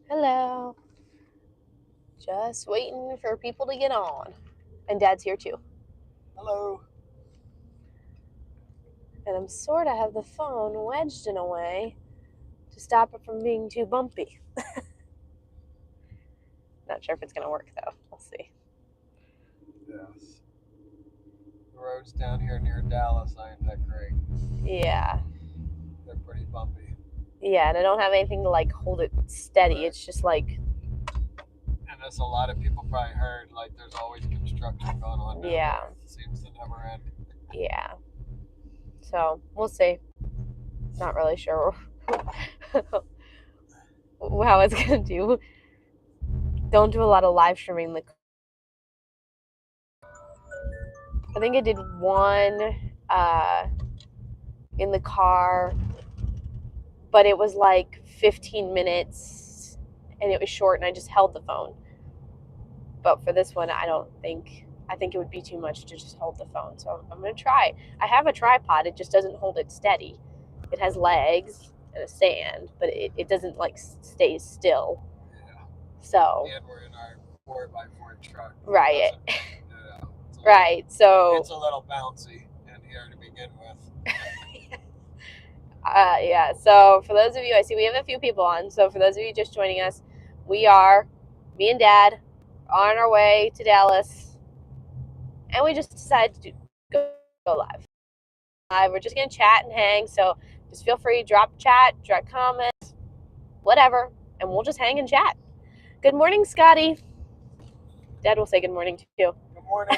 Hello. Just waiting for people to get on. And Dad's here too. Hello. And I'm sort of have the phone wedged in a way to stop it from being too bumpy. Not sure if it's going to work though. We'll see. Yes. The roads down here near Dallas aren't that great. Yeah. They're pretty bumpy. Yeah, and I don't have anything to like hold it steady. Right. It's just like, And as a lot of people probably heard, like there's always construction going on down yeah. there. It seems to never end. Yeah. So we'll see. Not really sure how it's going to do. Don't do a lot of live streaming. I think I did one in the car, but it was like 15 minutes and it was short and I just held the phone. But for this one, I think it would be too much to just hold the phone. So I'm going to try. I have a tripod. It just doesn't hold it steady. It has legs and a stand, but it doesn't like stay still. Yeah. So. And we're in our 4x4 truck. Right. Yeah. Right. So. It's a little bouncy in here to begin with. Yeah, so for those of you, I see we have a few people on. So for those of you just joining us, me and Dad, on our way to Dallas, and we just decided to go live. We're just going to chat and hang, so just feel free to drop chat, drop comments, whatever, and we'll just hang and chat. Good morning, Scotty. Dad will say good morning too. Good morning.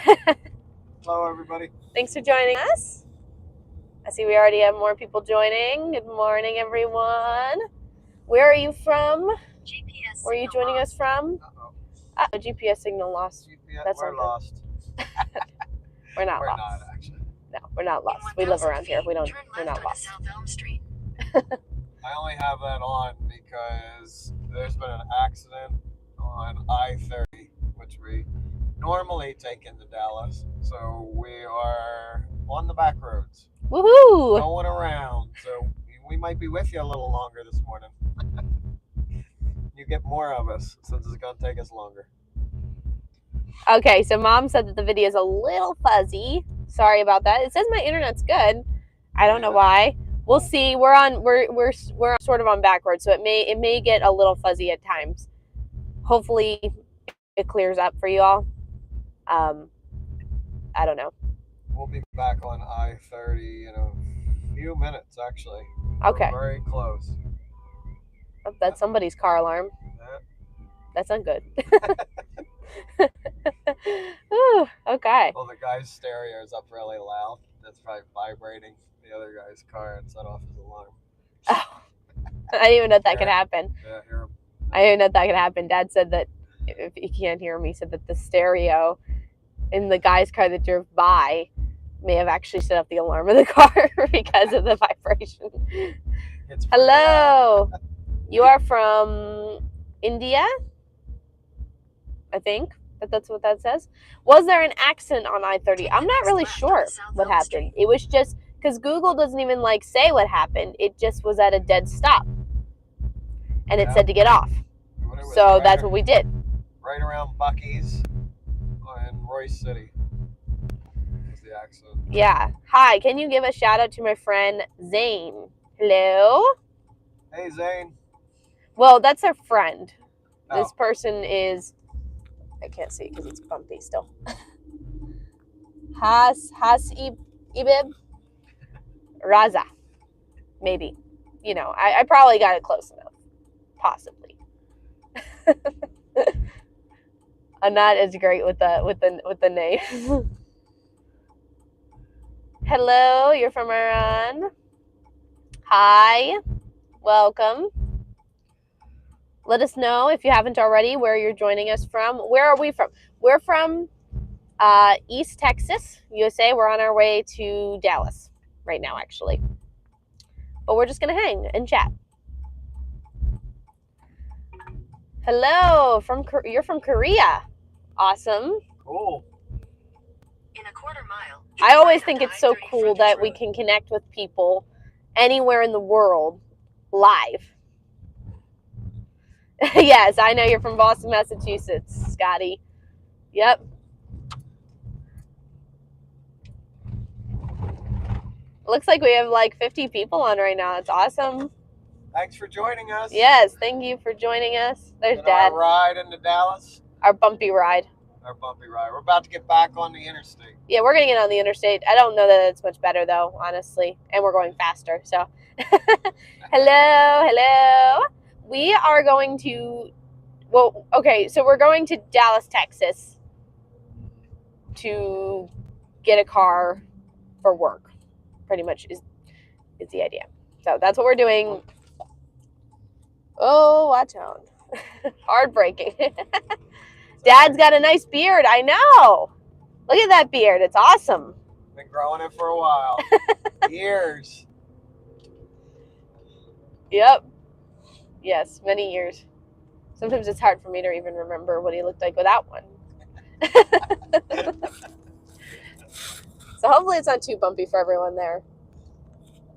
Hello, everybody. Thanks for joining us. I see we already have more people joining. Good morning, everyone. Where are you from? GPS Where are you joining us from? Uh-oh. A GPS signal lost. That's we're lost. We're not we're lost. Not, actually. No, we're not lost. We live around here. We're not lost. South Elm Street. I only have that on because there's been an accident on I-30, which we normally take into Dallas. So we are on the back roads. Woohoo! Going around. So we might be with you a little longer this morning. You get more of us since it's going to take us longer. Okay, so Mom said that the video is a little fuzzy. Sorry about that. It says my internet's good. I don't know why. We'll see. We're sort of on back roads, so it may get a little fuzzy at times. Hopefully it clears up for you all. I don't know. We'll be back on I-30 in a few minutes, actually. Okay. We're very close. Oh, that's somebody's car alarm. Yeah. That's not good. Ooh, okay. Well, the guy's stereo is up really loud. That's probably vibrating the other guy's car and set off his alarm. Oh, I didn't even know that could happen. Yeah, hear him. I didn't know that could happen. Dad said that if he can't hear me, he said that the stereo in the guy's car that drove by may have actually set up the alarm of the car because of the vibration. Hello. You are from India? I think that's what that says. Was there an accident on I-30? I'm not really sure what happened. It was just because Google doesn't even like say what happened. It just was at a dead stop. And it said to get off. So that's what we did. Right around Buc-ee's in Royce City was the accident. Yeah. Hi, can you give a shout out to my friend Zane? Hello? Hey, Zane. Well, that's our friend. Oh. This person is... I can't see because it's bumpy still. Ibib Raza. Maybe. You know, I probably got it close enough. Possibly. I'm not as great with the name. Hello, you're from Iran. Hi. Welcome. Let us know if you haven't already where you're joining us from. Where are we from? We're from East Texas, USA. We're on our way to Dallas right now, actually. But we're just going to hang and chat. Hello, you're from Korea. Awesome. Cool. In a quarter mile. I always think it's so cool that we can connect with people anywhere in the world live. Yes, I know you're from Boston, Massachusetts, Scotty. Yep. Looks like we have like 50 people on right now. It's awesome. Thanks for joining us. Yes, thank you for joining us. There's in Dad. Our ride into Dallas. Our bumpy ride. Our bumpy ride. We're about to get back on the interstate. Yeah, we're gonna get on the interstate. I don't know that it's much better though, honestly, and we're going faster. So, hello. We are going to. Well, okay, so we're going to Dallas, Texas, to get a car for work. Pretty much is the idea. So that's what we're doing. Oh, watch out! Hard braking. Dad's got a nice beard. I know. Look at that beard. It's awesome. Been growing it for a while. Years. Yep. Yes, many years. Sometimes it's hard for me to even remember what he looked like without one. So hopefully it's not too bumpy for everyone there.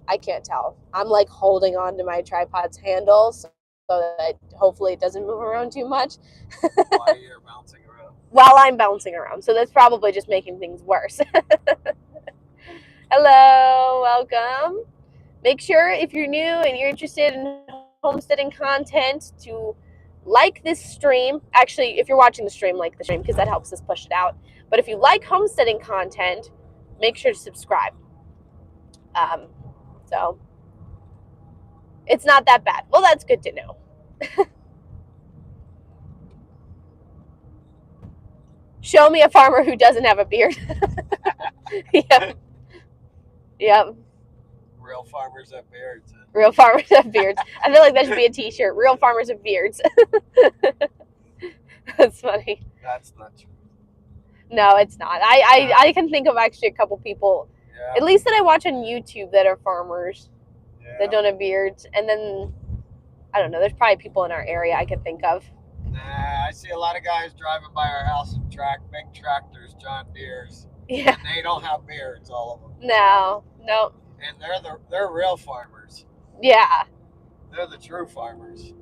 I can't tell. I'm like holding on to my tripod's handle so that hopefully it doesn't move around too much. While you're bouncing around. While I'm bouncing around. So that's probably just making things worse. Hello, welcome. Make sure if you're new and you're interested in homesteading content to like this stream. Actually, if you're watching the stream, like the stream because that helps us push it out. But if you like homesteading content, make sure to subscribe. So it's not that bad. Well, that's good to know. Show me a farmer who doesn't have a beard. Yep. Real farmers have beards. Real farmers have beards. I feel like that should be a t-shirt. Real farmers have beards. That's funny. That's not true. No, it's not. I can think of actually a couple people, at least that I watch on YouTube, that are farmers that don't have beards. And then, I don't know, there's probably people in our area I could think of. Nah, I see a lot of guys driving by our house and big tractors, John Deere's. Yeah. And they don't have beards, all of them. No. And they're real farmers. Yeah. They're the true farmers.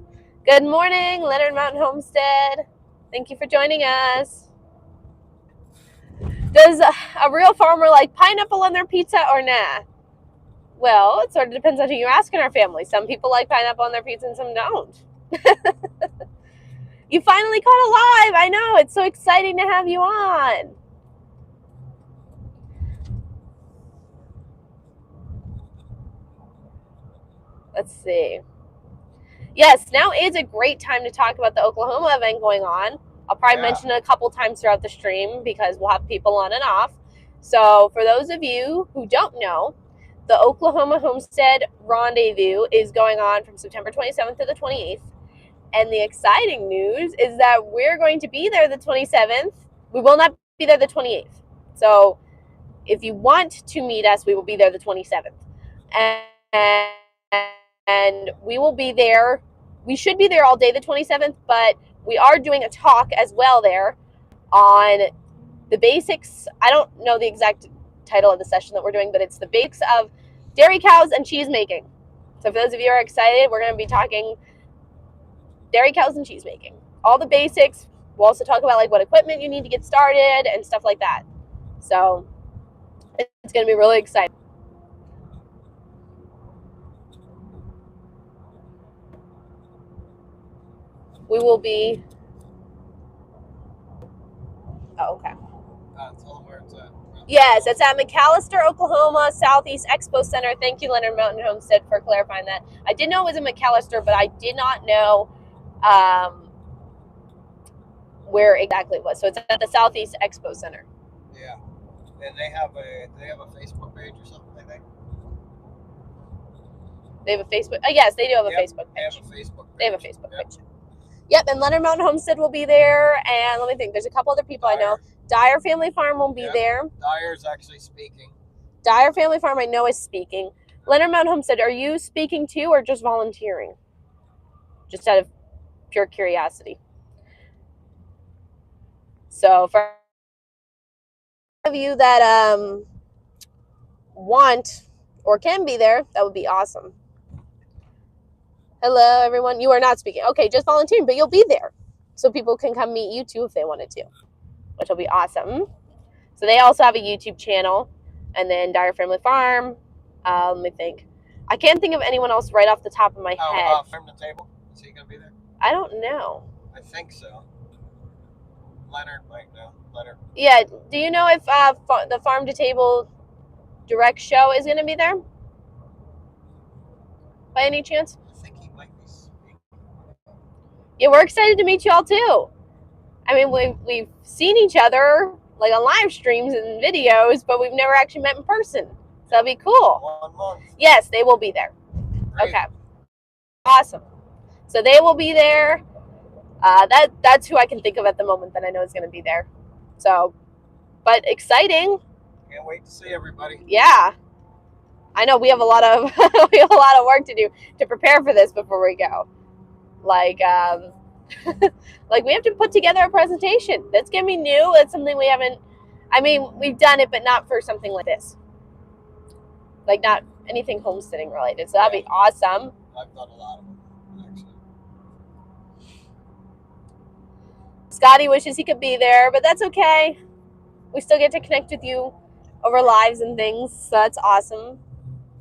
Good morning, Leonard Mountain Homestead. Thank you for joining us. Does a real farmer like pineapple on their pizza or nah? Well, it sort of depends on who you ask in our family. Some people like pineapple on their pizza and some don't. You finally caught alive. I know. It's so exciting to have you on. Let's see. Yes, now is a great time to talk about the Oklahoma event going on. I'll probably mention it a couple times throughout the stream because we'll have people on and off. So for those of you who don't know, the Oklahoma Homestead Rendezvous is going on from September 27th to the 28th. And the exciting news is that we're going to be there the 27th. We will not be there the 28th. So if you want to meet us, we will be there the 27th. And we will be there. We should be there all day the 27th, but we are doing a talk as well there on the basics. I don't know the exact title of the session that we're doing, but it's the basics of dairy cows and cheese making. So for those of you who are excited, we're going to be talking dairy cows and cheese making. All the basics. We'll also talk about like what equipment you need to get started and stuff like that. So it's going to be really exciting. We will be. Oh, okay. Tell them where it's at. Yes, it's at McAllister, Oklahoma, Southeast Expo Center. Thank you, Leonard Mountain Homestead, for clarifying that. I did know it was in McAllister, but I did not know where exactly it was. So it's at the Southeast Expo Center. Yeah, and they have a Facebook page or something, I think. They have a Facebook. Yes, they do have a Facebook page. They have a Facebook page. Yep, and Leonard Mountain Homestead will be there. And let me think. There's a couple other people I know. Dyer Family Farm will be there. Dyer's actually speaking. Dyer Family Farm I know is speaking. Leonard Mountain Homestead, are you speaking too or just volunteering? Just out of pure curiosity. So for of you that want or can be there, that would be awesome. Hello, everyone. You are not speaking. Okay, just volunteering, but you'll be there. So people can come meet you too if they wanted to, which will be awesome. So they also have a YouTube channel. And then Dyer Family Farm. Let me think. I can't think of anyone else right off the top of my head. Farm to Table? Is he going to be there? I don't know. I think so. Leonard might know. Leonard. Yeah, do you know if the Farm to Table direct show is going to be there? By any chance? I think he might be speaking. Yeah, we're excited to meet you all too. I mean, we've seen each other like on live streams and videos, but we've never actually met in person. So that'll be cool. 1 month. Yes, they will be there. Great. Okay. Awesome. So they will be there. That's who I can think of at the moment that I know is going to be there. So, but exciting. Can't wait to see everybody. Yeah. I know we have a lot of work to do to prepare for this before we go. Like like we have to put together a presentation. That's gonna be new. It's something we haven't. I mean, we've done it, but not for something like this. Like not anything homesteading related. So that'd be awesome. I've done a lot of them, actually. Scotty wishes he could be there, but that's okay. We still get to connect with you over lives and things, so that's awesome.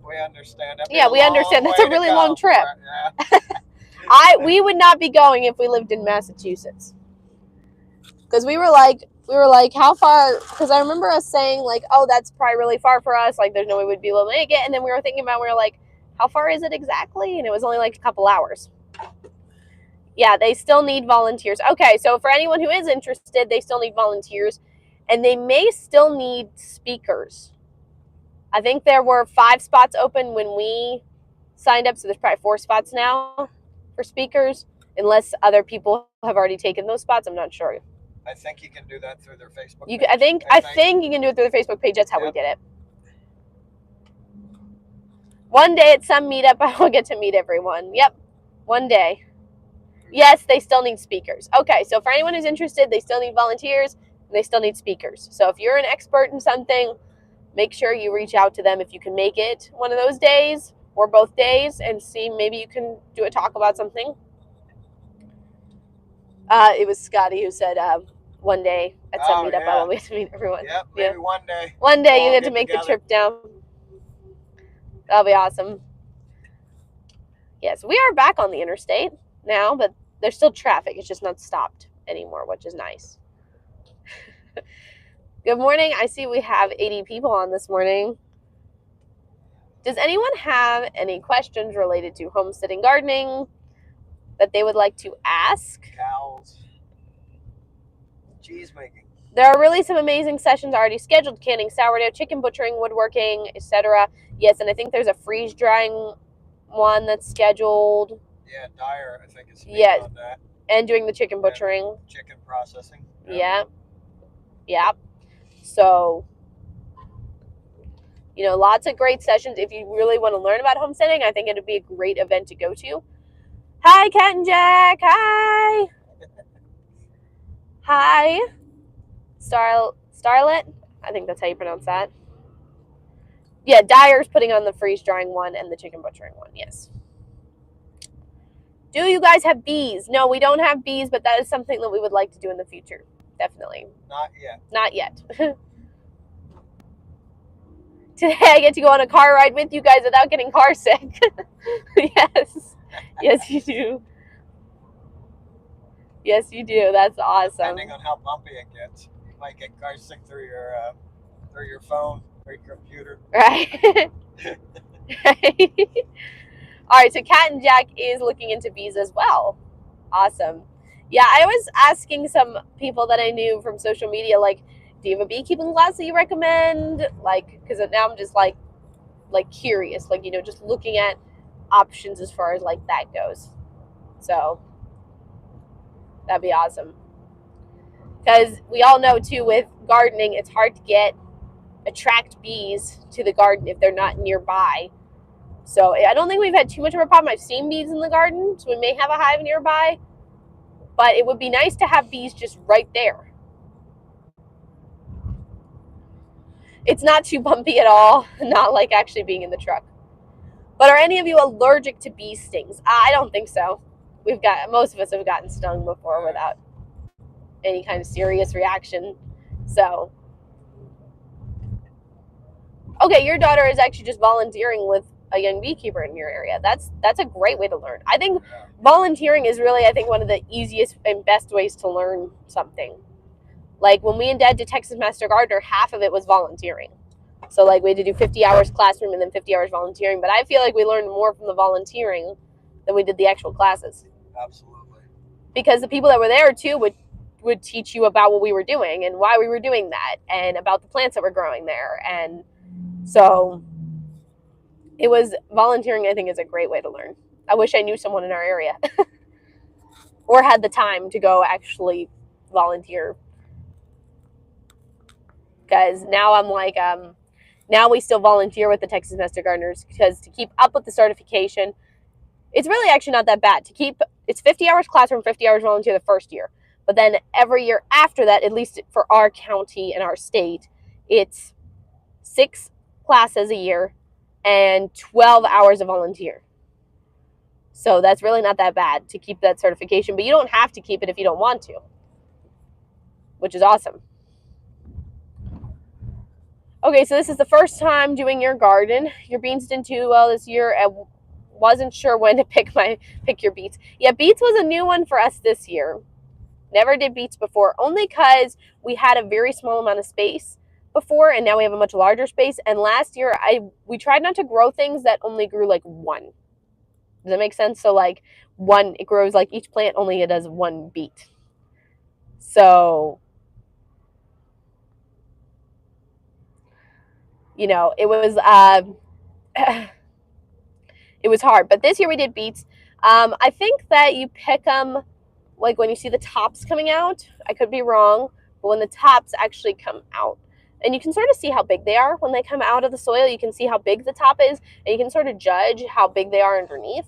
We understand. Yeah, we understand. That's a really long trip. Yeah. We would not be going if we lived in Massachusetts. Because we were like, how far? Because I remember us saying like, oh, that's probably really far for us. Like, there's no way we'd be able to make it. And then we were thinking about, we were like, how far is it exactly? And it was only like a couple hours. Yeah, they still need volunteers. Okay, so for anyone who is interested, they still need volunteers. And they may still need speakers. I think there were 5 spots open when we signed up, so there's probably 4 spots now for speakers, unless other people have already taken those spots. I'm not sure. I think you can do that through their Facebook page. I think you can do it through their Facebook page. That's how we did it. One day at some meetup, I will get to meet everyone. Yep, one day. Yes, they still need speakers. Okay, so for anyone who's interested, they still need volunteers, and they still need speakers. So if you're an expert in something, make sure you reach out to them if you can make it one of those days or both days and see maybe you can do a talk about something. It was Scotty who said one day at some meetup I will get to meet everyone. Yep, maybe one day. One day you get to make the trip down. That'll be awesome. Yes, we are back on the interstate now, but there's still traffic. It's just not stopped anymore, which is nice. Good morning. I see we have 80 people on this morning. Does anyone have any questions related to homesteading gardening that they would like to ask? Cows. Cheese making. There are really some amazing sessions already scheduled: canning, sourdough, chicken butchering, woodworking, etc. Yes, and I think there's a freeze drying one that's scheduled. Yeah, Dyer, I think, is speaking on that. And doing the chicken butchering. Chicken processing. Yeah. So, lots of great sessions. If you really want to learn about homesteading, I think it would be a great event to go to. Hi, Cat and Jack. Hi. Hi. Starlet. I think that's how you pronounce that. Yeah, Dyer's putting on the freeze drying one and the chicken butchering one. Yes. Do you guys have bees? No, we don't have bees, but that is something that we would like to do in the future. Definitely. Not yet. Not yet. Today I get to go on a car ride with you guys without getting car sick. Yes. Yes, you do. Yes, you do. That's awesome. Depending on how bumpy it gets, you might get car sick through your phone or your computer. Right. Right. All right, so Cat and Jack is looking into bees as well. Awesome. Yeah, I was asking some people that I knew from social media, like, do you have a beekeeping class that you recommend? Like, because now I'm just like curious, like, just looking at options as far as like that goes. So that'd be awesome. Because we all know too, with gardening, it's hard to attract bees to the garden if they're not nearby. So I don't think we've had too much of a problem. I've seen bees in the garden, so we may have a hive nearby. But it would be nice to have bees just right there. It's not too bumpy at all. Not like actually being in the truck. But are any of you allergic to bee stings? I don't think so. Most of us have gotten stung before without any kind of serious reaction. So, okay, your daughter is actually just volunteering with a young beekeeper in your area. That's a great way to learn. I think volunteering is really, I think, one of the easiest and best ways to learn something. Like when we and Dad did Texas Master Gardener, half of it was volunteering. So like we had to do 50 hours classroom and then 50 hours volunteering. But I feel like we learned more from the volunteering than we did the actual classes. Absolutely. Because the people that were there too would teach you about what we were doing and why we were doing that and about the plants that were growing there. And so it was volunteering, I think, is a great way to learn. I wish I knew someone in our area or had the time to go actually volunteer. Because now I'm like, now we still volunteer with the Texas Master Gardeners because to keep up with the certification, it's really actually not that bad. It's 50 hours classroom, 50 hours volunteer the first year. But then every year after that, at least for our county and our state, it's 6 classes a year and 12 hours of volunteer. So that's really not that bad to keep that certification. But you don't have to keep it if you don't want to, which is awesome. Okay, so this is the first time doing your garden. Your beans didn't do well this year. I wasn't sure when to pick your beets. Yeah, beets was a new one for us this year. Never did beets before, only because we had a very small amount of space before, and now we have a much larger space. And last year, we tried not to grow things that only grew like one. Does that make sense? So like one, it grows like each plant only it does one beet. So you know, it was it was hard. But this year we did beets. I think that you pick them like when you see the tops coming out. I could be wrong, but when the tops actually come out, and you can sort of see how big they are when they come out of the soil. You can see how big the top is, and you can sort of judge how big they are underneath.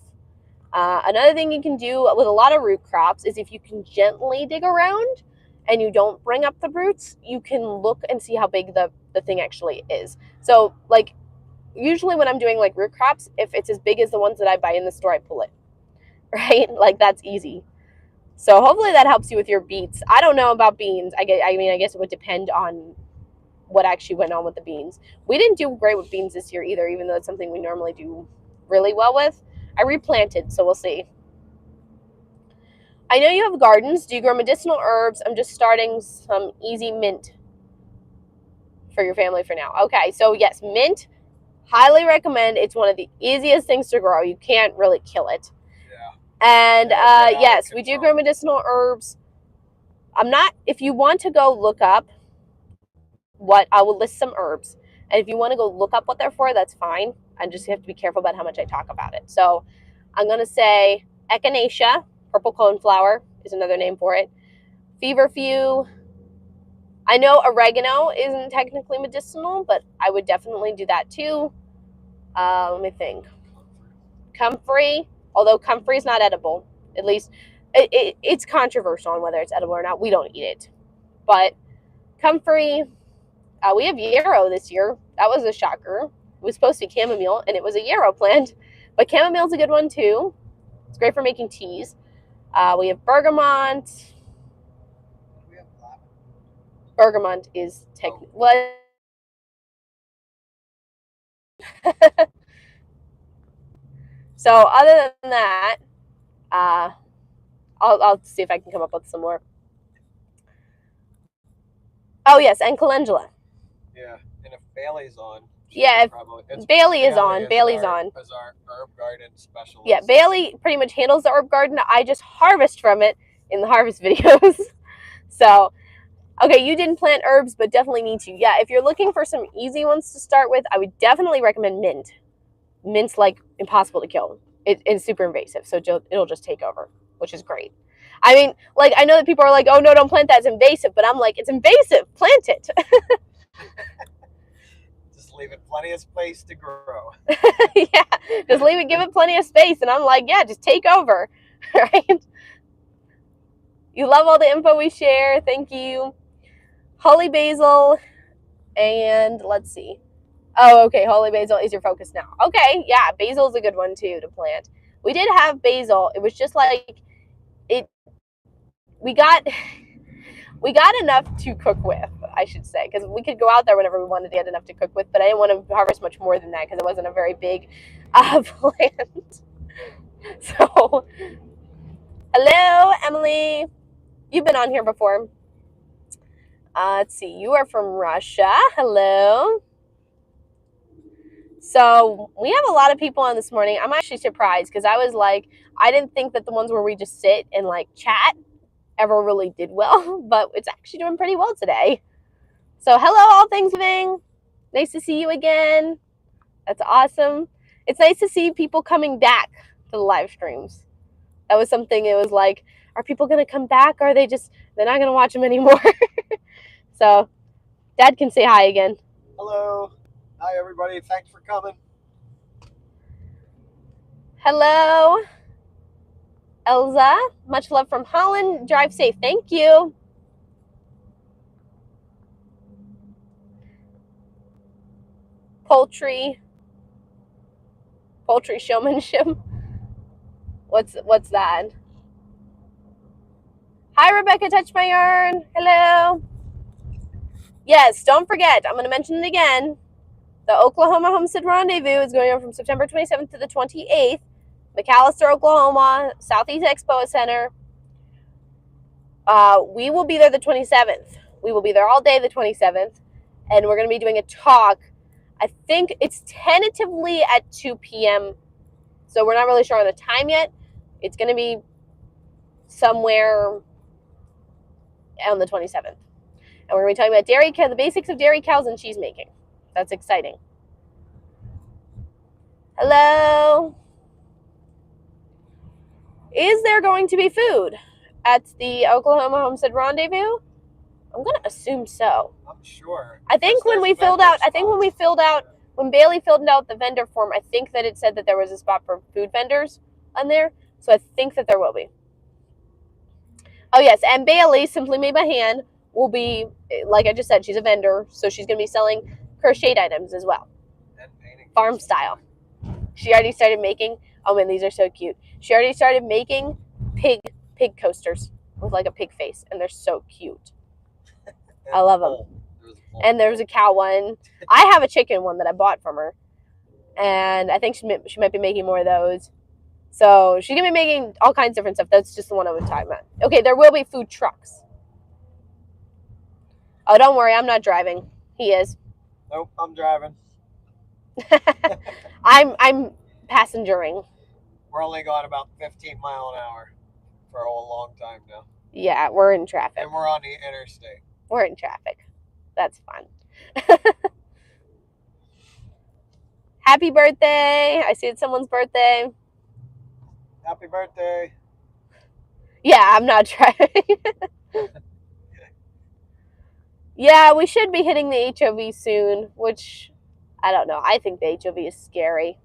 Another thing you can do with a lot of root crops is if you can gently dig around and you don't bring up the roots, you can look and see how big the thing actually is. So like usually when I'm doing like root crops, if it's as big as the ones that I buy in the store, I pull it, right? Like that's easy. So hopefully that helps you with your beets. I don't know about beans. I guess it would depend on what actually went on with the beans. We didn't do great with beans this year either, even though it's something we normally do really well with. I replanted, so we'll see. I know you have gardens. Do you grow medicinal herbs? I'm just starting some easy mint for your family for now. Okay, so yes, mint, highly recommend. It's one of the easiest things to grow. You can't really kill it. Yeah. And yes, we do grow medicinal herbs. If you want to go look up I will list some herbs. And if you want to go look up what they're for, that's fine. I just have to be careful about how much I talk about it. So I'm going to say echinacea, purple coneflower is another name for it. Feverfew. I know oregano isn't technically medicinal, but I would definitely do that too. Let me think. Comfrey, although comfrey is not edible. At least it's controversial on whether it's edible or not. We don't eat it. But comfrey, we have yarrow this year. That was a shocker. It was supposed to be chamomile, and it was a yarrow plant. But chamomile's a good one too. It's great for making teas. We have bergamot. Bergamot is technically So other than that, I'll see if I can come up with some more. Oh yes, and calendula. Yeah, and if Bailey's on. Yeah, Bailey is on. Bailey's on. As our herb garden specialist. Yeah, Bailey pretty much handles the herb garden. I just harvest from it in the harvest videos. So, okay, you didn't plant herbs, but definitely need to. Yeah, if you're looking for some easy ones to start with, I would definitely recommend mint. Mint's like impossible to kill. It's super invasive, so it'll just take over, which is great. I mean, like, I know that people are like, oh no, don't plant that, it's invasive. But I'm like, it's invasive, plant it. Just leave it plenty of space to grow. Yeah, just leave it, give it plenty of space. And I'm like, yeah, just take over, right? You love all the info we share. Thank you. Holy basil, and let's see. Oh, okay. Holy basil is your focus now. Okay, yeah, basil's a good one too to plant. We did have basil. It was just like it. We got enough to cook with, I should say, because we could go out there whenever we wanted to get enough to cook with. But I didn't want to harvest much more than that because it wasn't a very big plant. So, hello, Emily. You've been on here before. Let's see. You are from Russia. Hello. So we have a lot of people on this morning. I'm actually surprised because I was like, I didn't think that the ones where we just sit and like chat ever really did well, but it's actually doing pretty well today. So hello, all Thanksgiving. Nice to see you again. That's awesome. It's nice to see people coming back to the live streams. That was something, it was like, are people going to come back? Or are they're not going to watch them anymore? So Dad can say hi again. Hello. Hi, everybody. Thanks for coming. Hello, Elza. Much love from Holland. Drive safe. Thank you. Poultry showmanship. What's that? Hi, Rebekah. Touch my yarn. Hello. Yes, don't forget. I'm going to mention it again. The Oklahoma Homestead Rendezvous is going on from September 27th to the 28th. McAllister, Oklahoma, Southeast Expo Center. We will be there the 27th. We will be there all day the 27th. And we're going to be doing a talk. I think it's tentatively at 2 p.m. So we're not really sure on the time yet. It's going to be somewhere on the 27th. And we're going to be talking about the basics of dairy cows and cheese making. That's exciting. Hello. Is there going to be food at the Oklahoma Homestead Rendezvous? I'm going to assume so. I'm sure. I think when Bailey filled out the vendor form, I think that it said that there was a spot for food vendors on there. So I think that there will be. Oh, yes. And Bailey, Simply Made by Hand, will be, like I just said, she's a vendor. So she's going to be selling crocheted items as well. And painting. Farm style. She already started making, oh man, these are so cute. She already started making pig coasters with like a pig face. And they're so cute. I love them. And there's a cow one. I have a chicken one that I bought from her. And I think she might be making more of those. So she's going to be making all kinds of different stuff. That's just the one I was talking about. Okay, there will be food trucks. Oh, don't worry. I'm not driving. He is. Nope, I'm driving. I'm passengering. We're only going about 15 miles an hour for a long time now. Yeah, we're in traffic. And we're on the interstate. We're in traffic. That's fun. Happy birthday. I see it's someone's birthday. Happy birthday. Yeah, I'm not driving. Yeah, we should be hitting the HOV soon, which, I don't know. I think the HOV is scary.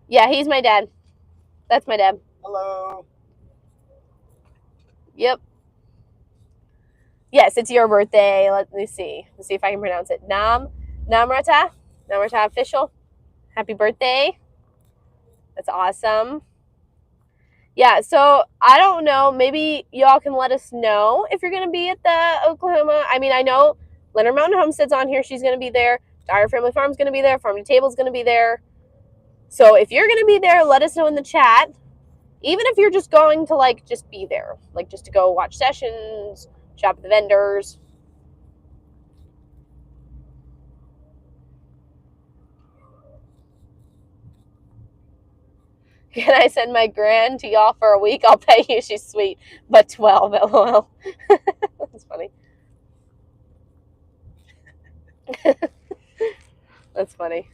Yeah, he's my dad. That's my dad. Hello. Yep. Yes, it's your birthday. Let me see. Let's see if I can pronounce it. Namrata official. Happy birthday. That's awesome. Yeah, so I don't know. Maybe y'all can let us know if you're going to be at the Oklahoma. I mean, I know Leonard Mountain Homestead's on here. She's going to be there. Dyer Family Farm's going to be there. Farm to Table's going to be there. So if you're going to be there, let us know in the chat. Even if you're just going to, like, just be there. Like, just to go watch sessions, shop at the vendors. Can I send my grand to y'all for a week? I'll pay you. She's sweet. But 12, LOL. That's funny. That's funny.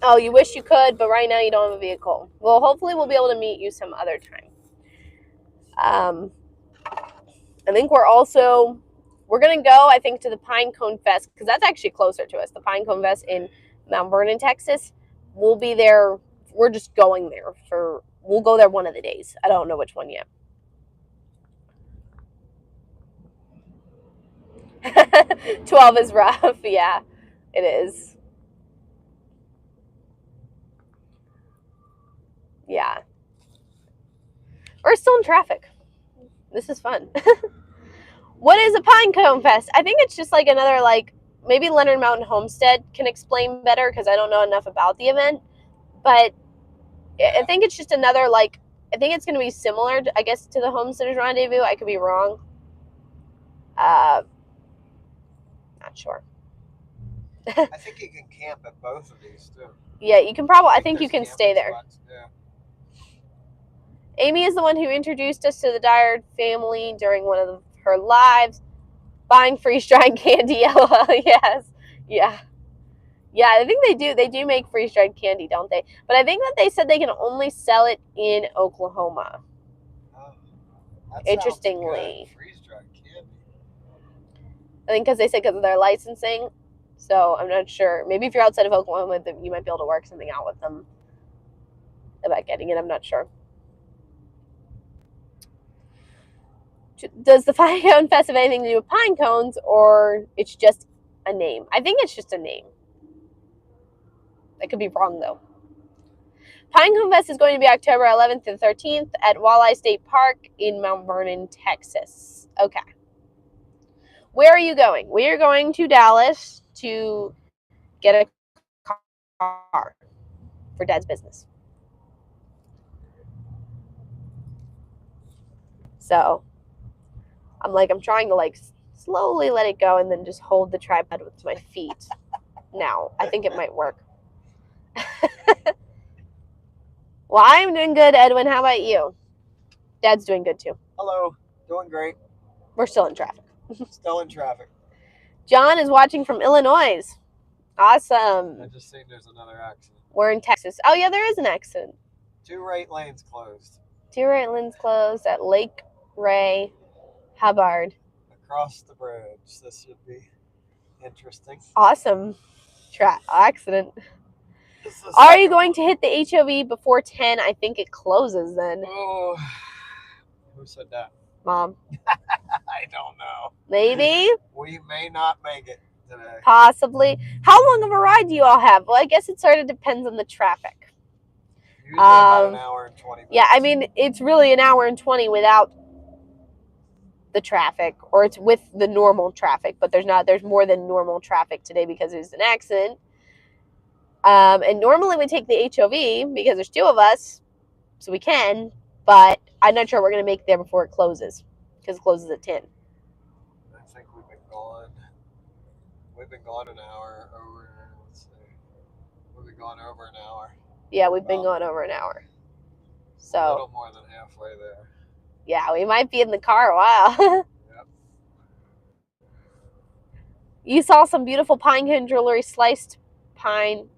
Oh, you wish you could, but right now you don't have a vehicle. Well, hopefully we'll be able to meet you some other time. I think we're going to go, I think, to the Pine Cone Fest, because that's actually closer to us. The Pine Cone Fest in Mount Vernon, Texas. We'll be there. We're just going there we'll go there one of the days. I don't know which one yet. 12 is rough. Yeah, it is. Yeah. We're still in traffic. This is fun. What is a pine cone fest? I think it's just like another, like, maybe Leonard Mountain Homestead can explain better because I don't know enough about the event. But I think it's just another, like, I think it's going to be similar, I guess, to the Homesteaders Rendezvous. I could be wrong. Not sure. I think you can camp at both of these too. Yeah, you can probably, I think you can stay there. Spots. Yeah. Amy is the one who introduced us to the Dyer family during one of her lives. Buying freeze-dried candy. LOL. Yes. Yeah. Yeah, I think they do. They do make freeze-dried candy, don't they? But I think that they said they can only sell it in Oklahoma. Oh, that Interestingly. Freeze-dried candy. I think because they said because of their licensing. So I'm not sure. Maybe if you're outside of Oklahoma, you might be able to work something out with them about getting it. I'm not sure. Does the Pine Cone Fest have anything to do with pine cones, or it's just a name? I think it's just a name. I could be wrong, though. Pine Cone Fest is going to be October 11th and 13th at Walleye State Park in Mount Vernon, Texas. Okay. Where are you going? We are going to Dallas to get a car for Dad's business. So I'm trying to slowly let it go and then just hold the tripod with my feet. Now, I think it might work. Well, I'm doing good, Edwin. How about you? Dad's doing good too. Hello. Doing great. We're still in traffic. Still in traffic. John is watching from Illinois. Awesome. I just seen there's another accident. We're in Texas. Oh, yeah, there is an accident. 2 right lanes closed. 2 right lanes closed at Lake Ray, Hubbard. Across the bridge. This should be interesting. Awesome. Accident. Are you going to hit the HOV before 10? I think it closes then. Oh, who said that? Mom. I don't know. Maybe? We may not make it today. Possibly. How long of a ride do you all have? Well, I guess it sort of depends on the traffic. Usually about an hour and 20 minutes. Yeah, I mean, it's really an hour and 20 without the traffic, or it's with the normal traffic, but there's more than normal traffic today because there's an accident. And normally we take the HOV because there's 2 of us, so we can, but I'm not sure we're going to make it there before it closes, because it closes at 10. I think we've been gone. We've been gone an hour over. Let's see. We've been gone over an hour. Yeah, we've been gone over an hour. So a little more than halfway there. Yeah, we might be in the car a while. Yep. You saw some beautiful pine cone jewelry, sliced pine.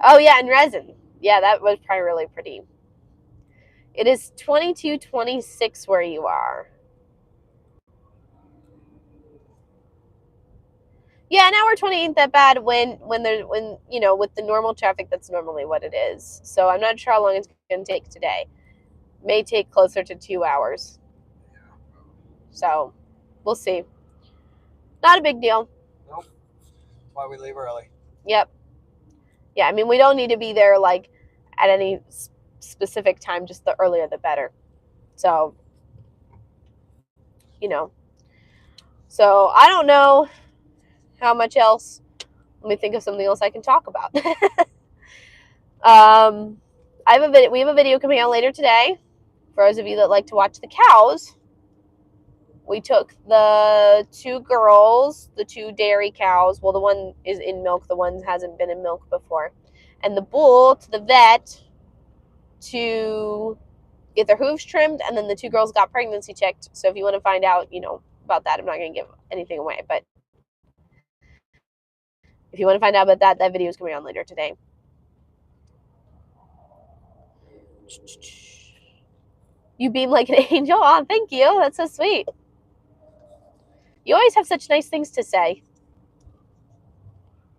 Oh, yeah, and resin. Yeah, that was probably really pretty. It is 22:26 where you are. Yeah, an hour 20 ain't that bad when you know, with the normal traffic, that's normally what it is. So I'm not sure how long it's going to take today. May take closer to 2 hours. So we'll see. Not a big deal. Nope. That's why we leave early. Yep. Yeah, I mean, we don't need to be there like at any specific time, just the earlier the better. So, you know. So I don't know how much else. Let me think of something else I can talk about. We have a video coming out later today. For those of you that like to watch the cows, we took the 2 girls, the 2 dairy cows. Well, the one is in milk. The one hasn't been in milk before. And the bull to the vet to get their hooves trimmed. And then the 2 girls got pregnancy checked. So if you want to find out, you know, about that, I'm not going to give anything away. But if you want to find out about that video is coming on later today. You beam like an angel. Oh, thank you. That's so sweet. You always have such nice things to say.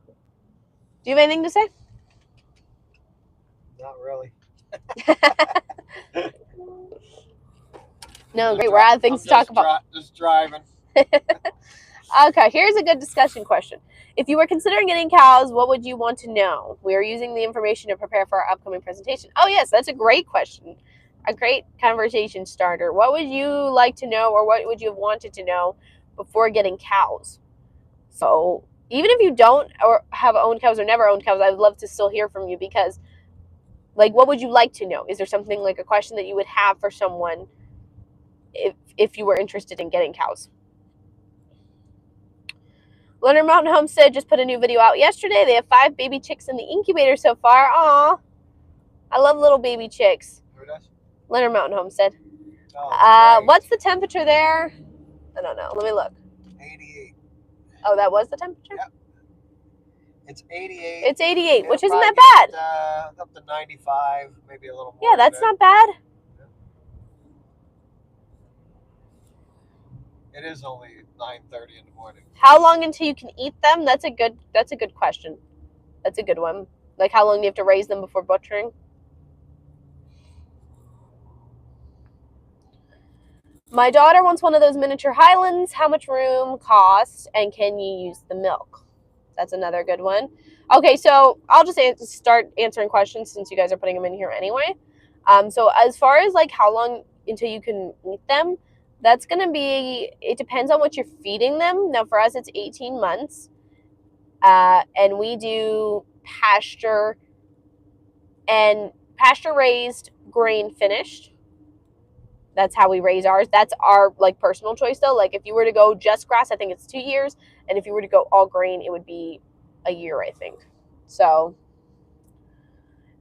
Do you have anything to say? Not really. No, great. We're out of things to talk about. Just driving. Okay, here's a good discussion question. If you were considering getting cows, what would you want to know? We are using the information to prepare for our upcoming presentation. Oh, yes, that's a great question. A great conversation starter. What would you like to know, or what would you have wanted to know before getting cows? So, even if you don't or have owned cows or never owned cows, I would love to still hear from you, because, like, what would you like to know? Is there something, like a question that you would have for someone if you were interested in getting cows? Leonard Mountain Homestead just put a new video out yesterday. They have 5 baby chicks in the incubator so far. Aw, I love little baby chicks. Who does? Leonard Mountain Homestead. Oh, What's the temperature there? I don't know. Let me look. 88. Oh, that was the temperature? Yep. It's 88. It's 88, It'll which isn't probably that bad. get, up to 95, maybe a little more. Yeah, that's today. not bad. It is only 9:30 in the morning. How long until you can eat them? That's a good question. That's a good one. Like, how long do you have to raise them before butchering? My daughter wants one of those miniature Highlands. How much room, cost, and can you use the milk? That's another good one. Okay, so I'll just start answering questions since you guys are putting them in here anyway. So as far as like how long until you can eat them, that's going to be, it depends on what you're feeding them. Now for us, it's 18 months. And we do pasture raised, grain finished. That's how we raise ours. That's our like personal choice though. Like if you were to go just grass, I think it's 2 years. And if you were to go all grain, it would be a year, I think. So,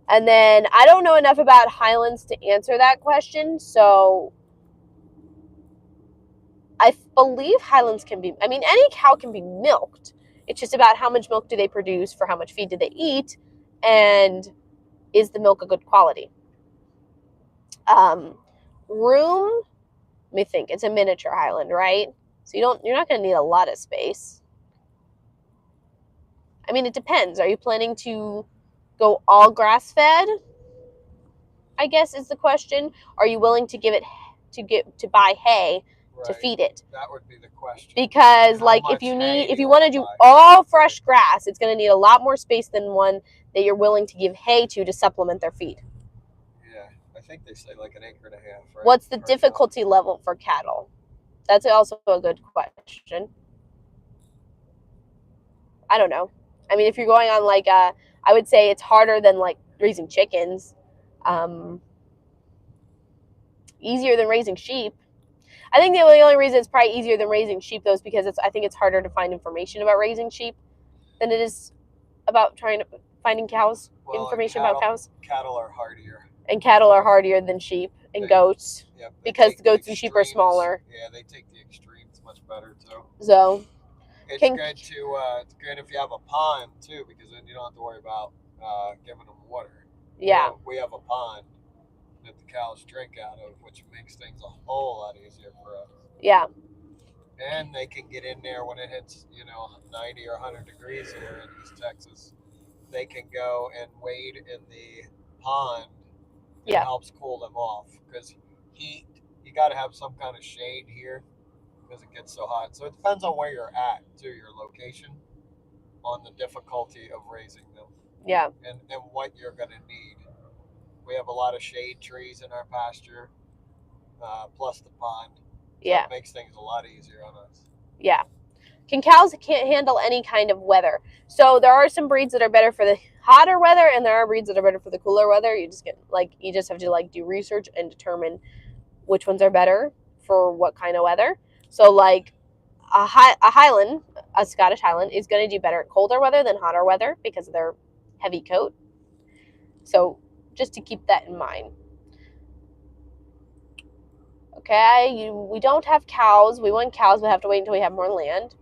and then I don't know enough about Highlands to answer that question. So I believe Highlands can be, I mean, any cow can be milked. It's just about how much milk do they produce for how much feed do they eat, and is the milk a good quality? Room, let me think. It's a miniature Highland, right? So you're not going to need a lot of space. I mean, it depends. Are you planning to go all grass fed? I guess is the question. Are you willing to buy hay to feed it? That would be the question. Because like if you want to do all fresh grass, it's going to need a lot more space than one that you're willing to give hay to supplement their feed. Yeah, I think they say like 1.5 acres, right? What's the difficulty level for cattle? That's also a good question. I don't know. I mean, if you're going on like I would say it's harder than like raising chickens. Easier than raising sheep. I think the only reason it's probably easier than raising sheep though is because I think it's harder to find information about raising sheep than it is about finding cows. Well, information about cows. Cattle are hardier. And cattle are hardier than sheep and goats. Yep, because goats and sheep are smaller. Yeah, they take the extremes much better too. So it's good if you have a pond too, because then you don't have to worry about giving them water. Yeah. We have a pond that the cows drink out of, which makes things a whole lot easier for us. Yeah. And they can get in there when it hits, 90 or 100 degrees here in East Texas. They can go and wade in the pond. It helps cool them off, because heat, you got to have some kind of shade here because it gets so hot. So it depends on where you're at, too, your location, on the difficulty of raising them. Yeah. And what you're going to need. We have a lot of shade trees in our pasture, plus the pond. So it makes things a lot easier on us. Yeah. Cows can't handle any kind of weather. So there are some breeds that are better for the hotter weather, and there are breeds that are better for the cooler weather. You just have to do research and determine which ones are better for what kind of weather. So like a Highland, a Scottish Highland, is going to do better at colder weather than hotter weather because of their heavy coat. So just to keep that in mind. Okay, we don't have cows. We want cows. We have to wait until we have more land.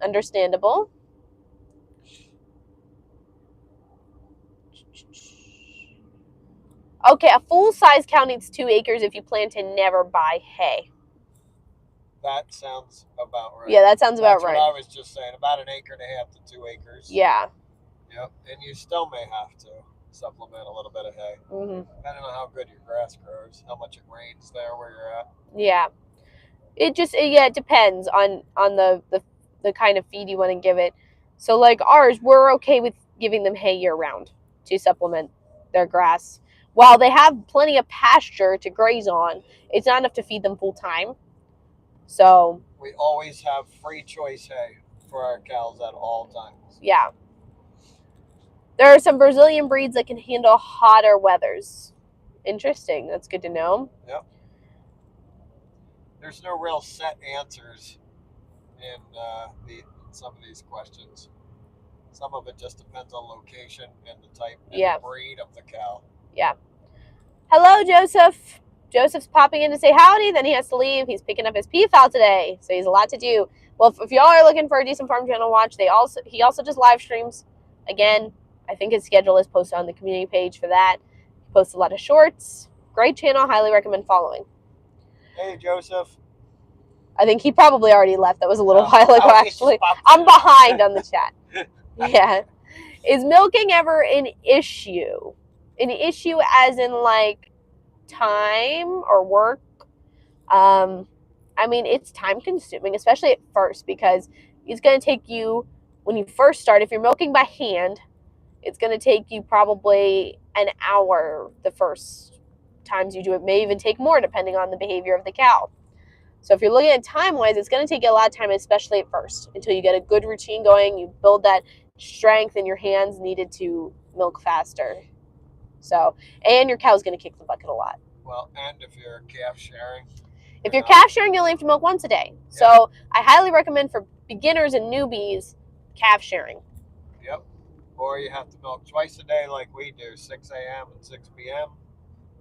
Understandable. Okay, a full-size cow needs 2 acres if you plan to never buy hay. That sounds about right. Yeah, that sounds about right. That's what I was just saying, about 1.5 acres to 2 acres. Yeah. Yep, and you still may have to supplement a little bit of hay. Depending on how good your grass grows, how much it rains there where you're at. Yeah. It depends on the the kind of feed you want to give it. So like ours, we're okay with giving them hay year round to supplement their grass. While they have plenty of pasture to graze on, it's not enough to feed them full time. So we always have free choice hay for our cows at all times. yeah. There are some Brazilian breeds that can handle hotter weathers. Interesting. That's good to know. Yep. There's no real set answers in some of these questions. Some of it just depends on location and the type and the breed of the cow. Yeah. Hello, Joseph. Joseph's popping in to say howdy, then he has to leave. He's picking up his PFAL today, so he's a lot to do. Well, if y'all are looking for a decent farm channel watch, he also does live streams. Again, I think his schedule is posted on the community page for that. He posts a lot of shorts. Great channel, highly recommend following. Hey, Joseph. I think he probably already left. That was a little while ago, actually. I'm behind on the chat. Yeah. Is milking ever an issue? An issue as in, like, time or work? I mean, it's time consuming, especially at first, because it's going to take you, when you first start, if you're milking by hand, it's going to take you probably an hour the first times you do it. May even take more depending on the behavior of the cow. So if you're looking at time-wise, it's going to take you a lot of time, especially at first, until you get a good routine going, you build that strength in your hands needed to milk faster. So, and your cow's going to kick the bucket a lot. Well, and if you're calf sharing. If you're calf sharing, you'll have to milk once a day. Yeah. So I highly recommend for beginners and newbies, calf sharing. Yep. Or you have to milk twice a day like we do, 6 a.m. and 6 p.m.,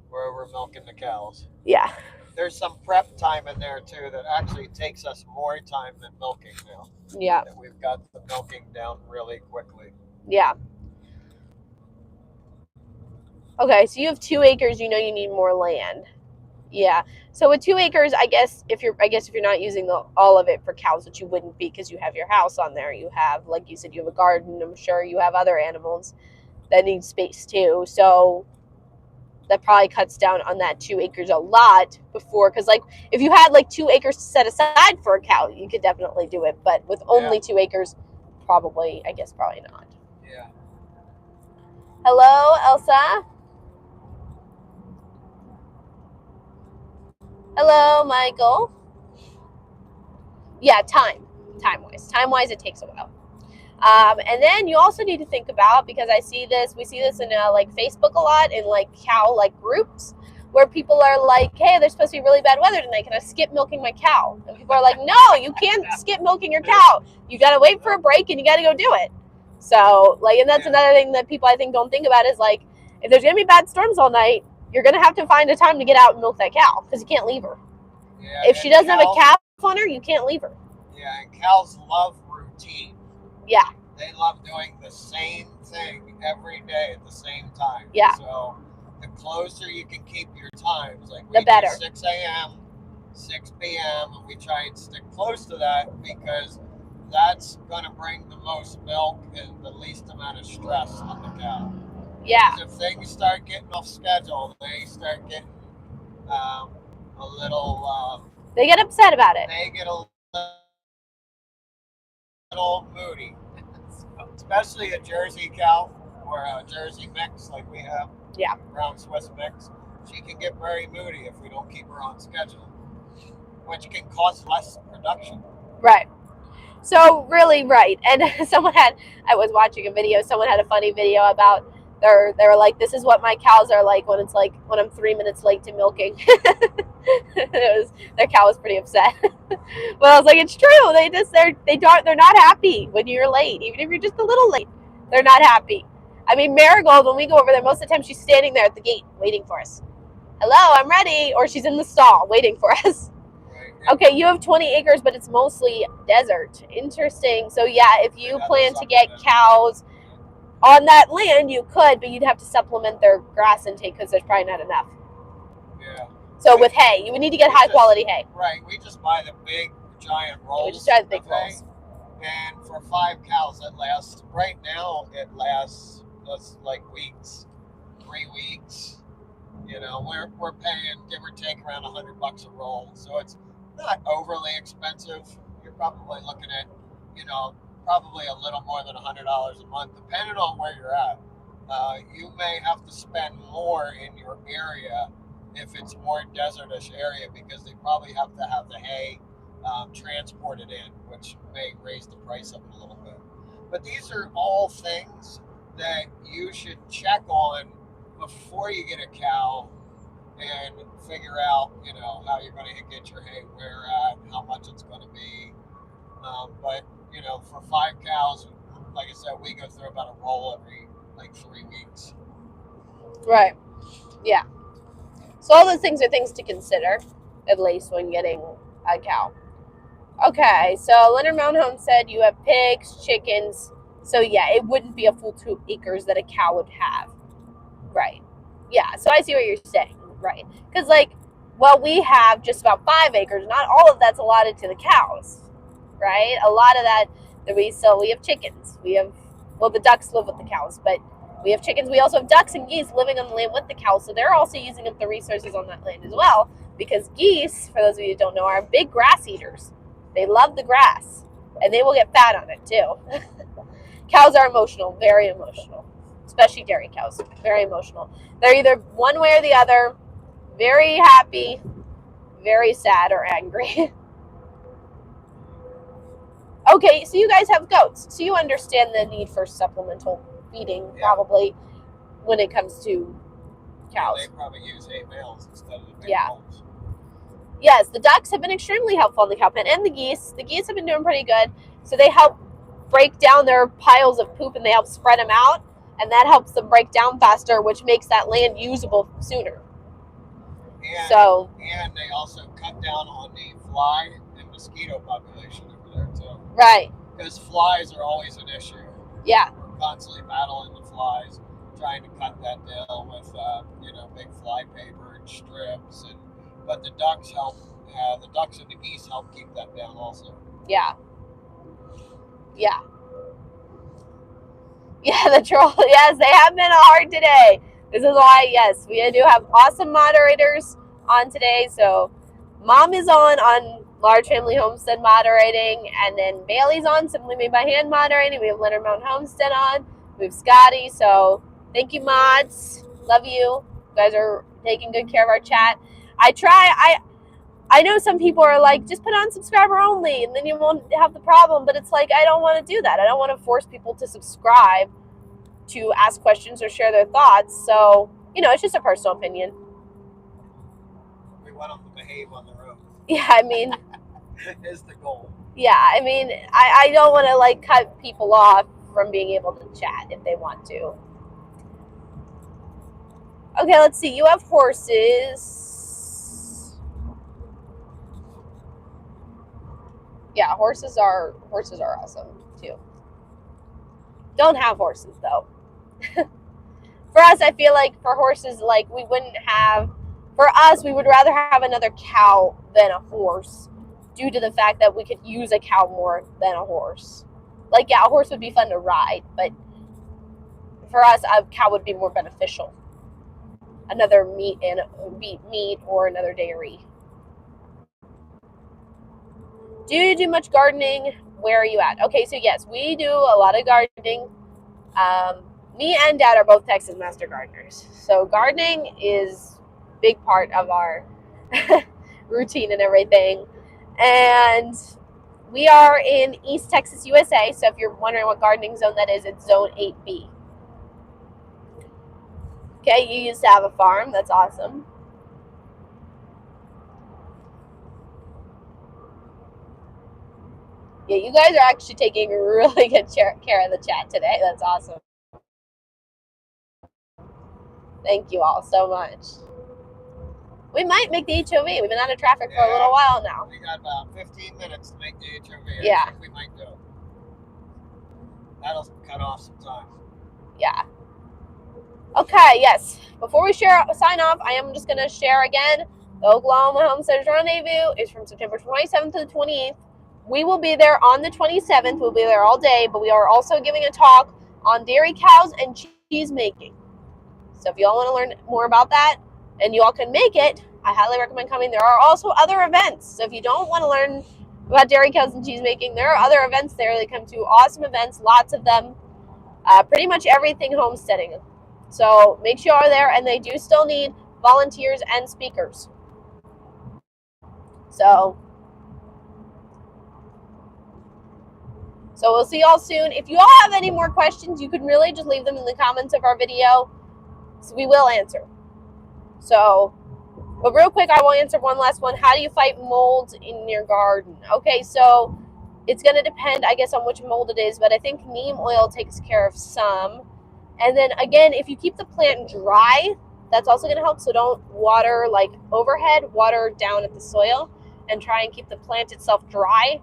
where we're milking the cows. Yeah. There's some prep time in there, too, that actually takes us more time than milking now. Yeah. And we've got the milking down really quickly. Yeah. Okay, so you have 2 acres, you know you need more land. Yeah. So with 2 acres, I guess if you're not using all of it for cows, which you wouldn't be because you have your house on there, you have, like you said, you have a garden. I'm sure you have other animals that need space too. So that probably cuts down on that 2 acres a lot before, because like if you had like 2 acres to set aside for a cow, you could definitely do it. But with only 2 acres, probably not. Yeah. Hello, Elsa. Hello, Michael. Yeah, time-wise, it takes a while. And then you also need to think about, because we see this in like Facebook a lot, in like cow like groups, where people are like, hey, there's supposed to be really bad weather tonight, can I skip milking my cow? And people are like, no, you can't skip milking your cow. You got to wait for a break and you got to go do it. So like, and that's another thing that people I think don't think about is like, if there's going to be bad storms all night, you're going to have to find a time to get out and milk that cow, because you can't leave her. Yeah, if she doesn't have a calf on her, you can't leave her. Yeah, and cows love routine. Yeah. They love doing the same thing every day at the same time. Yeah. So the closer you can keep your times, like the better. 6 a.m., 6 p.m., and we try and stick close to that, because that's going to bring the most milk and the least amount of stress on the cow. Yeah. Because if things start getting off schedule, they start getting a little... they get upset about it. They get a little moody. Especially a Jersey cow or a Jersey mix like we have. Yeah. Brown Swiss mix. She can get very moody if we don't keep her on schedule, which can cause less production. Right. So really, right. And I was watching a video, someone had a funny video about they were like, this is what my cows are like when I'm 3 minutes late to milking. Their cow was pretty upset. But I was like, it's true. They're not happy when you're late. Even if you're just a little late, they're not happy. I mean, Marigold, when we go over there, most of the time she's standing there at the gate waiting for us. Hello, I'm ready. Or she's in the stall waiting for us. Okay, you have 20 acres, but it's mostly desert. Interesting. So yeah, if you plan to get cows on that land, you could, but you'd have to supplement their grass intake because there's probably not enough. Yeah. So with hay, you would need to get high quality hay. Right. We just buy the big giant rolls. We just buy the big rolls. And for 5 cows, it lasts. Right now, it lasts us like weeks, 3 weeks. You know, we're paying, give or take, around $100 a roll, so it's not overly expensive. You're probably looking at probably a little more than $100 a month, depending on where you're at. You may have to spend more in your area if it's more desertish area, because they probably have to have the hay transported in, which may raise the price up a little bit. But these are all things that you should check on before you get a cow and figure out, how you're going to get your hay where at, how much it's going to be. But, for 5 cows, like I said, we go through about a roll every 3 weeks. Right. Yeah. So all those things are things to consider, at least when getting a cow. Okay, so Leonard Mountain Homestead, you have pigs, chickens. So yeah, it wouldn't be a full 2 acres that a cow would have. Right. Yeah, so I see what you're saying. Right. Because we have just about 5 acres. Not all of that's allotted to the cows. Right? A lot of that we have chickens. We have, the ducks live with the cows, but we have chickens. We also have ducks and geese living on the land with the cows, so they're also using up the resources on that land as well, because geese, for those of you who don't know, are big grass eaters. They love the grass, and they will get fat on it too. Cows are emotional, very emotional, especially dairy cows, very emotional. They're either one way or the other, very happy, very sad, or angry. Okay, so you guys have goats, so you understand the need for supplemental feeding, probably, when it comes to cows. They probably use hay bales instead of the big homes. Yes, the ducks have been extremely helpful in the cow pen, and the geese. The geese have been doing pretty good, so they help break down their piles of poop, and they help spread them out, and that helps them break down faster, which makes that land usable sooner. And they also cut down on the fly and mosquito population over there too. Right. Because flies are always an issue. Yeah. We're constantly battling the flies, trying to cut that down with big fly paper and strips, but the ducks help. The ducks and the geese help keep that down also. Yeah. Yeah. Yeah, the troll. Yes, they have been hard today. This is why, yes, we do have awesome moderators on today. So Mom is on Large Family Homestead moderating, and then Bailey's on Simply Made by Hand moderating. We have Leonard Mountain Homestead on. We have Scotty. So thank you, mods. Love you. You guys are taking good care of our chat. I know some people are like, just put on subscriber only and then you won't have the problem. But it's like, I don't want to do that. I don't want to force people to subscribe to ask questions or share their thoughts. So, it's just a personal opinion. We want them to behave on their own. Yeah, I mean. Is the goal. Yeah, I mean, I don't want to cut people off from being able to chat if they want to. Okay, let's see. You have horses. Yeah, horses are awesome too. Don't have horses though. For us, I feel like for horses, we wouldn't have. For us, we would rather have another cow than a horse, due to the fact that we could use a cow more than a horse. A horse would be fun to ride, but for us, a cow would be more beneficial. Another meat or another dairy. Do you do much gardening? Where are you at? Okay, so yes, we do a lot of gardening. Me and Dad are both Texas master gardeners. So gardening is a big part of our routine and everything. And we are in East Texas, USA. So if you're wondering what gardening zone that is, it's zone 8B. Okay, you used to have a farm. That's awesome. Yeah, you guys are actually taking really good care of the chat today. That's awesome. Thank you all so much. We might make the HOV. We've been out of traffic for a little while now. We got about 15 minutes to make the HOV. Yeah. I think we might do. That'll cut off some time. Yeah. Okay, yes. Before we sign off, I am just going to share again. The Oklahoma Homesteaders Rendezvous is from September 27th to the 28th. We will be there on the 27th. We'll be there all day, but we are also giving a talk on dairy cows and cheese making. So if you all want to learn more about that and you all can make it, I highly recommend coming. There are also other events. So if you don't want to learn about Dairy Cows and Cheese Making. There are other events there. They come to awesome events, lots of them. Pretty much everything homesteading. So make sure you are there, and they do still need volunteers and speakers. So we'll see y'all soon. If you all have any more questions, you can really just leave them in the comments of our video. So we will answer. So, but real quick, I will answer one last one. How do you fight mold in your garden? Okay, so it's going to depend, I guess, on which mold it is, but I think neem oil takes care of some. And then again, if you keep the plant dry, that's also going to help. So don't water like overhead, water down at the soil, and try and keep the plant itself dry,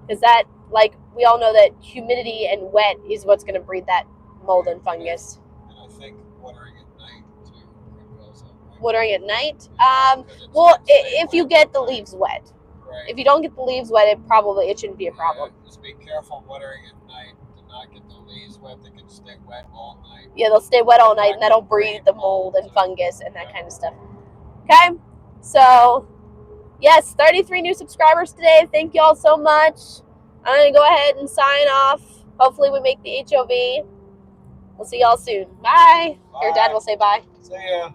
because that, like, we all know that humidity and wet is what's going to breed that mold and fungus. And I think watering at night too also, right? Watering at night? Yeah, well, if you get the leaves wet. Right. If you don't get the leaves wet, it shouldn't be a problem. Yeah, just be careful watering at night to not get the leaves wet. They can stay wet all night. Yeah, they'll stay wet all night, and that'll breed the mold and fungus and that kind of stuff. Okay, so yes, 33 new subscribers today. Thank you all so much. I'm going to go ahead and sign off. Hopefully we make the HOV. We'll see y'all soon. Bye. Bye. Your dad will say bye. See ya.